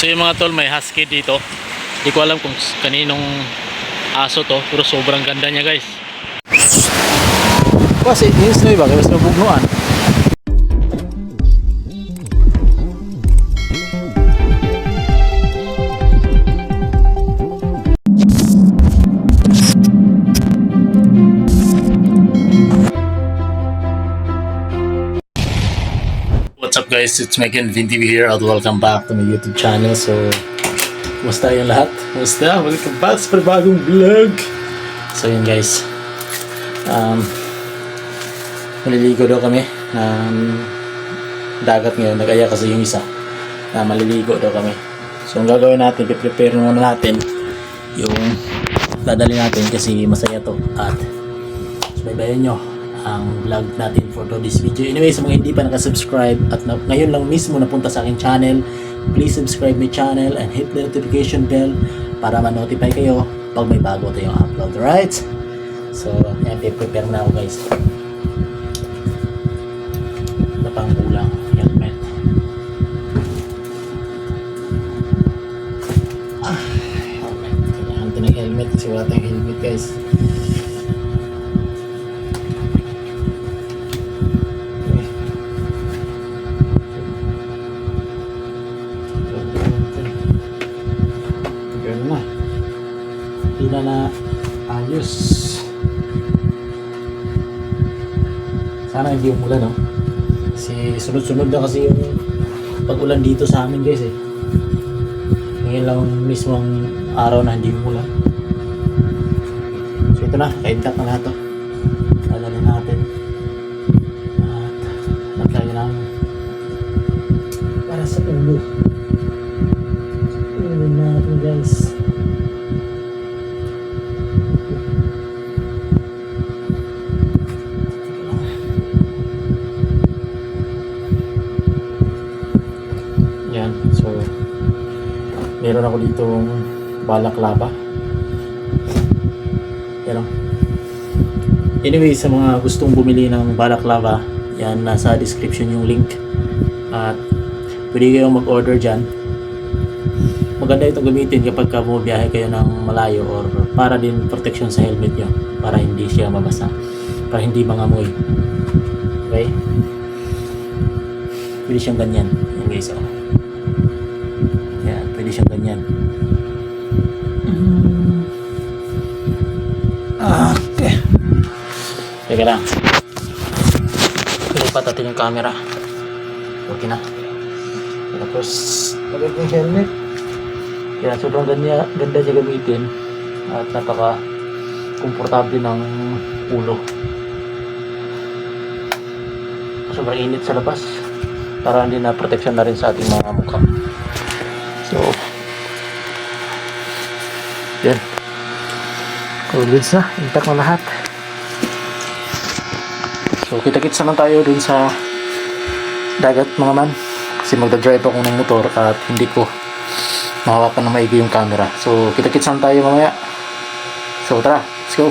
So yung mga tol, may husky dito. Hindi ko alam kung kaninong aso to, pero sobrang ganda niya guys. Kasi yung snowy ba, kaya mas nabugnuan. What's up guys, it's Megan Vinti here and welcome back to my YouTube channel. So, kumusta yung lahat? Kumusta? Welcome back sa bagong vlog. So yun guys, maliligo daw kami ng dagat ngayon. Nag-aya kasi yung isa na maliligo daw kami. So ang gagawin natin, prepare muna natin yung dadali natin kasi masaya to. At baybayin nyo ang vlog natin for today's video. Anyway, sa mga hindi pa nakasubscribe at ngayon lang mismo napunta sa aking channel, please subscribe my channel and hit the notification bell para ma-notify kayo pag may bago tayong upload, right? So, yan, prepare na ako guys. Napang kulang helmet. Helmet. Kailangan ito ng helmet kasi wala tayong helmet guys. Na ayos. Sana hindi umulan, no? Kasi sunod-sunod na kasi yung pag-ulan dito sa amin guys eh. Ngayon lang mismo ang araw na hindi umulan. So ito na, kaintak na lahat to. Dadalhin natin at naglagay namin para sa ulo. Ulo natin guys. So, meron ako ditong balaklava. Yan. Anyway, sa mga gustong bumili ng balaklava, yan, nasa description yung link. At pwede kayong mag-order dyan. Maganda itong gamitin kapag bumibiyahe kayo ng malayo or para din protection sa helmet nyo. Para hindi siya mabasa. Para hindi mangamoy. Okay? Pwede siyang ganyan. Yan guys, oh. Pwede siyang ganyan. Okay. Teka lang. Ilipat natin yung camera. Okay na. Tapos, magandang helmet. Kaya sobrang ganda siya gamitin. At napaka-komportable ng ulo. Sobrang init sa labas. Para hindi na protection na rin sa ating mga mukha. So, yan. All goods na. Intact na lahat. So, kita-kits naman tayo dun sa dagat mga man. Kasi magdadrive ako ng motor at hindi ko mahawakan na maigi yung camera. So, kita-kits naman tayo mamaya. So, tara. Let's go.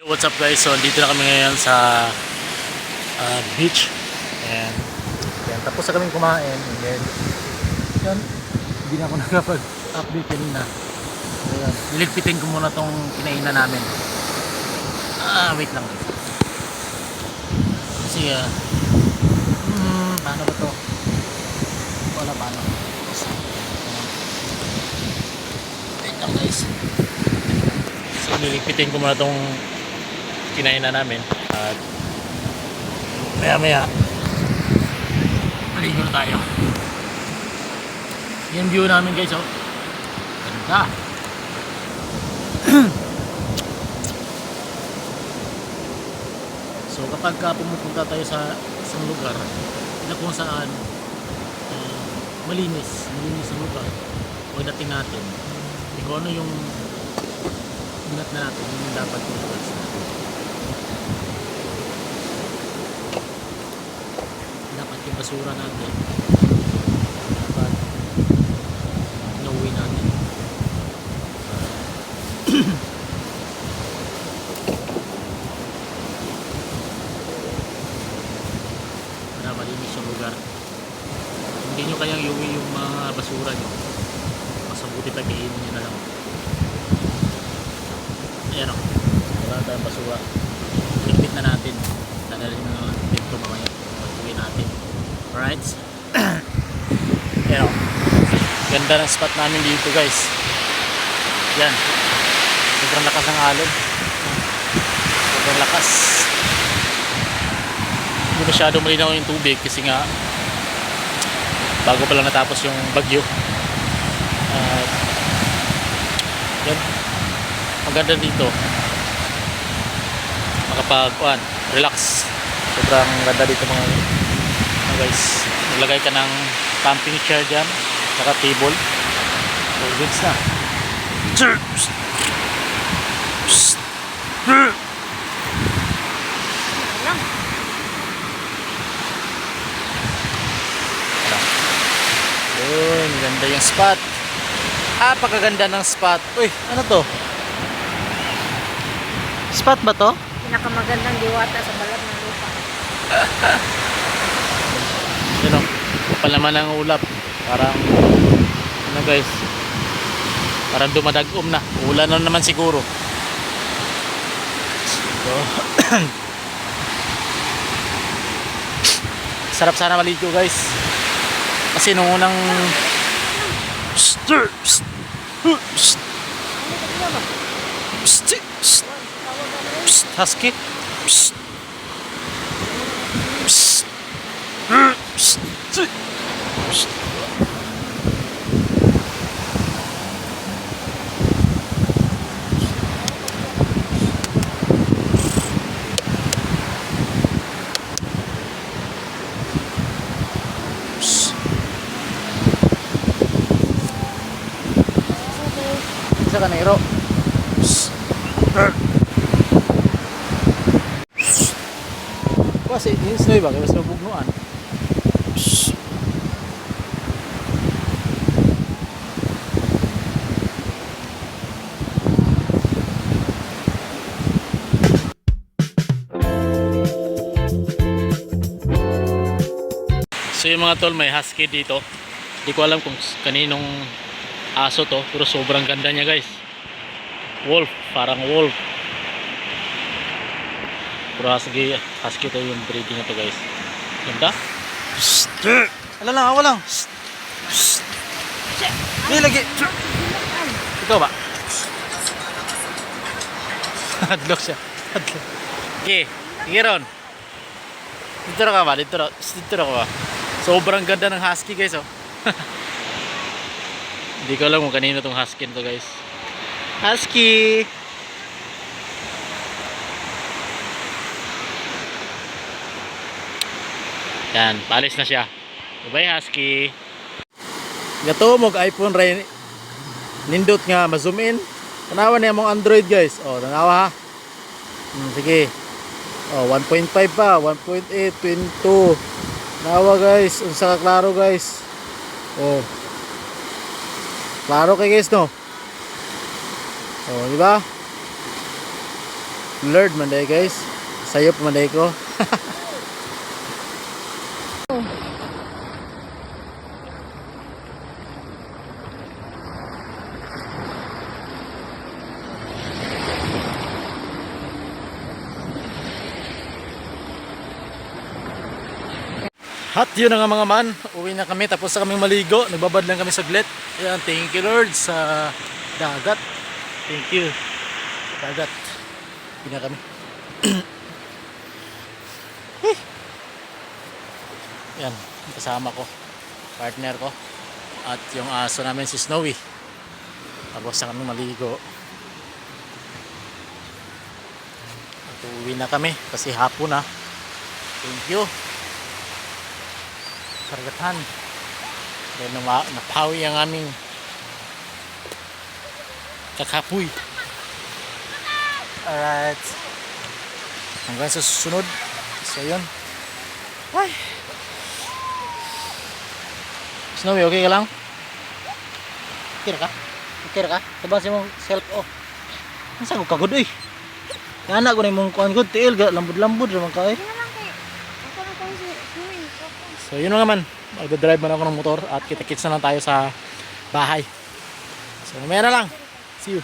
What's up guys? So dito na kami ngayon sa beach. And yan, tapos na kaming kumain. And then yan, hindi na ako nakapag-update kanina. So yan, niligpitin ko muna tong kinainan namin. Wait lang. Kasi paano ba to? Wala paano. Wait lang guys. So niligpitin ko muna tong kinainan namin at maya maligo na tayo. Yan view namin guys, oh. Ganda. So kapag pumupunta tayo sa isang lugar na kung saan malinis ang lugar, pagdating natin kung ano yung ingat na natin, yung dapat iwas natin. Dapat yung basura natin dapat nauwi natin para malinis yung lugar. Hindi nyo kayang iuwi yung mga basura nyo, mas mabuti pag-iinin nyo na lang. Ayan o, wala tayong basura, ligpit na natin, dadalhin na natin dito mamaya pag-uwi natin. Alright. Ayan o, ganda ng spot namin dito guys. Yan, sobrang lakas ng alon, sobrang lakas. Hindi masyadong malinaw yung tubig kasi nga bago pa lang natapos yung bagyo. Yan, maganda dito makapag relax. Sobrang ganda dito mga guys. Maglagay ka ng camping chair dyan, saka table, so goods na. Yun, ganda yung spot. Napakaganda ng spot. Uy, ano to? Spot ba to? Pinakamagandang diwata sa balat ng lupa. Yun o, palaman ng ulap. Parang ano guys, parang dumadagom na. Ulan na naman siguro. So sarap sana maligo guys. Kasi nung unang husky. Isa ka nero. Kasi yung snow ba? Kaya mas mabugnuan. So yung mga tol, may husky dito. Hindi ko alam kung kaninong aso to, pero sobrang ganda niya guys. Wolf, parang wolf. Pero husky to yung breeding na to guys. Ganda. Ala lang, awa lang. Hindi lagi. Ikaw ba? Hadlock siya. Hadlock. Okay, sige ron. Dito na ka ba? Dito na ka ba? Sobrang ganda ng husky guys, oh. Hindi ko alam kung kanino tong husky to guys. Husky! Yan, palis na siya. Bye husky. Gato mo iPhone ray nindot nga ma-zoom in. Tanawa na yung Android guys. Oh, tanawa ha. Sige. Oh, 1.5 pa, 1.8, 22. Nawa guys, unsa ka klaro guys. Oh. Klaro kay guys no. Oh, di ba? Lord manday guys. Sayop manday ko. At yun na nga mga man, uwi na kami tapos na kaming maligo, nagbabad lang kami saglit. Ayan, thank you Lord sa dagat. Thank you. Dagat. Uwi na kami. Yan, kasama ko, partner ko, at yung aso namin si Snowy. Tapos na kami maligo. At uwi na kami kasi hapon na. Thank you. Karagatan. Dahil napawi ang aming kakapoy. Alright. Hanggang sa susunod. So yun. Ay. Snowy, okay ka lang? Okay ka? Okay ka? Tabang siya mong self oh. Nasa ko kagod eh. Yana ko na yung kuhan ko. Tiil, lambod-lambod naman ka eh. So yun na naman, magdadrive man ako ng motor at kita-kits na lang tayo sa bahay. So mamaya na lang. See you.